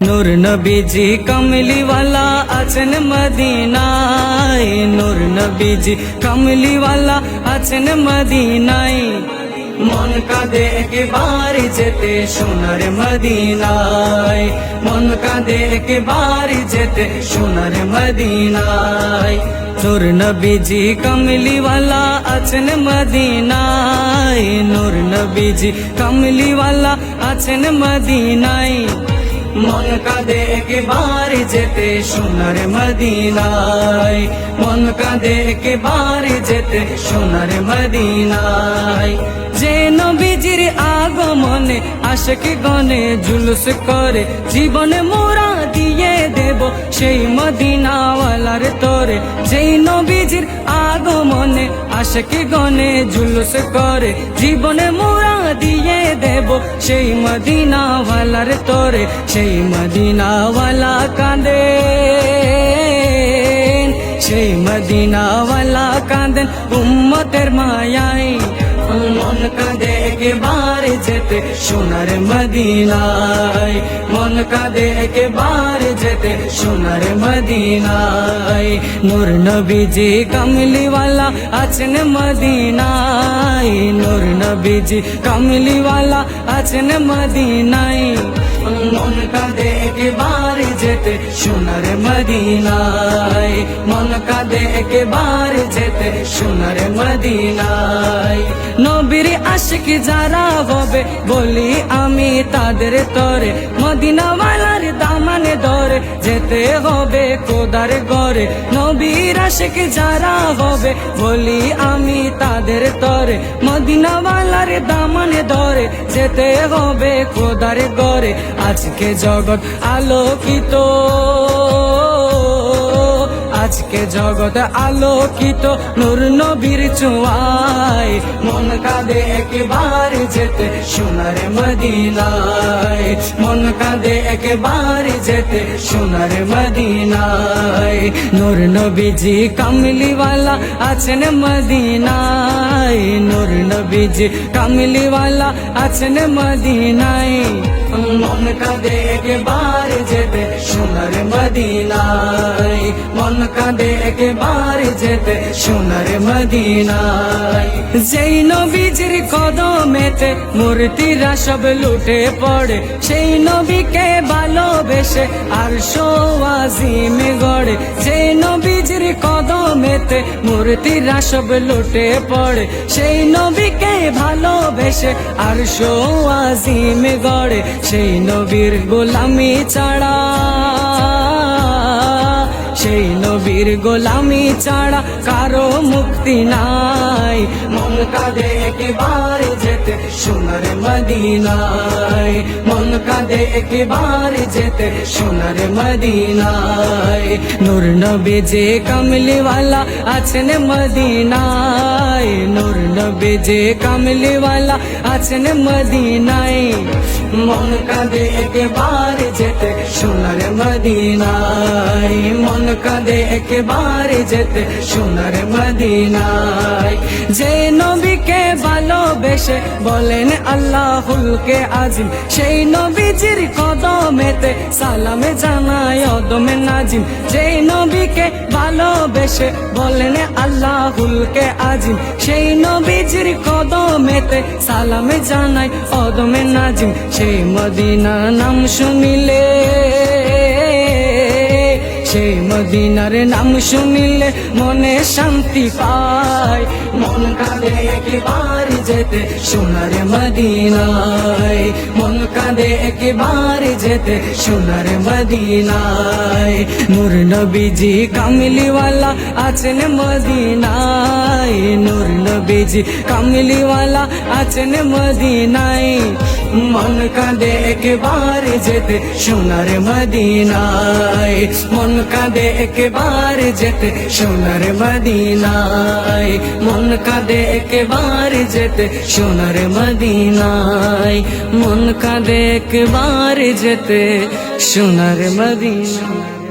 नूर नबीजी कमली वाला आछेन मदीनाय नूर नबीजी कमली वाला आछेन मदीनाय मन काঁদে একবার যেতে সোনার মদিনায় मन काঁদে একবার যেতে সোনার মদিনায় नूर नबीजी कमली वाला आछेन मदीनाय नूर नबीजी कमली वाला आछेन मदीनाय मन काঁদে একবার যেতে সোনার মদিনায় मन काঁদে একবার যেতে সোনার মদিনায় যে নবীজির আগমনে আশিক গনে জুলুস করে জীবনে মোরা দিয়ে দেব সেই মদিনাওয়ালার তরে যেই নবীজির আগমনে আশিক গনে জুলুস করে জীবনে মোরা দিয়ে দেব সেই মদিনাওয়ালার তরে সেই মদিনাওয়ালা কাঁদে সেই মদিনাওয়ালা কাঁদেন উম্মতের মায়ায় मन काঁদে একবার যেতে সোনার মদিনায় मन काঁদে একবার যেতে সোনার মদিনায় নূর নবীজি কমলি वाला আছেন মদিনায় নূর নবীজি কমলি वाला আছেন মদিনায় मन काঁদে একবার যেতে সোনার মদিনায় मन काঁদে একবার যেতে সোনার মদিনায় নবীর আশিক যারা হবে বলি আমি তাদের তরে মদিনাওয়ালার দামানে ধরে যেতে হবে খোদার ঘরে নবীর আশিক যারা হবে বলি আমি তাদের তরে মদিনাওয়ালার দামানে ধরে যেতে হবে খোদার ঘরে আজকে জগৎ আলোকিত আজকে জগৎ আলোকিত নূর নবীর ছোঁয়ায় मन काঁদে একবার যেতে সোনার মদিনায় मन काঁদে একবার যেতে সোনার মদিনায় নূর নবীজি কমলি वाला আছেন মদিনায় নূর নবীজি কমলি वाला আছেন মদিনায় मन काঁদে একবার যেতে সোনার মদিনায় मन काঁদে একবার যেতে সোনার মদিনায় যেই নবীজির কদমেতে মূর্তিরা সব লুটে পড়ে সেই নবীকে ভালোবেসে আরশ আজিম গড়ে যেই নবীজির কদমেতে মূর্তিরা সব লুটে পড়ে সেই নবীকে ভালোবেসে আরশ আজিম গড়ে সেই নবীর গোলামি ছাড়া সেই নবীর গোলামি ছাড়া কারো মুক্তি নাই मन काঁদে একবার যেতে সোনার মদিনায় मन काঁদে একবার যেতে সোনার মদিনায় নূর নবীজি কমলি वाला আছেন মদিনায় নূর নবীজি কমলি वाला আছেন মদিনায় मन काঁদে একবার যেতে সোনার মদিনায় मन काঁদে একবার যেতে সোনার মদিনায় যে নবীকে ভালোবেসে বলেন আল্লাহুল কে আজিম সেই নবীজির কদমেতে সালামে জানায় অদমে নাজিম যে নবীকে ভালোবেসে বলেন আল্লাহুল কে আজিম সেই নবীজির কদমেতে সালামে জানায় অদমে নাজিম সেই মদিনা নাম শুনিলে সেই মদিনার নাম শুনিলে মনে শান্তি পায় मन काঁদে একবার যেতে সোনার মদিনায় मन কাঁদে একবার যেতে সোনার মদিনায় নূর নবীজি কমলি वाला আছেন মদিনায় নূর নবীজি কমলি वाला আছেন মদিনায় मन কাঁদে একবার যেতে সোনার মদিনায় मन কাঁদে একবার যেতে সোনার মদিনায় मन কাঁদে একবার যেতে সোনার মদিনায় मन কাঁদে একবার যেতে সোনার মদিনায়।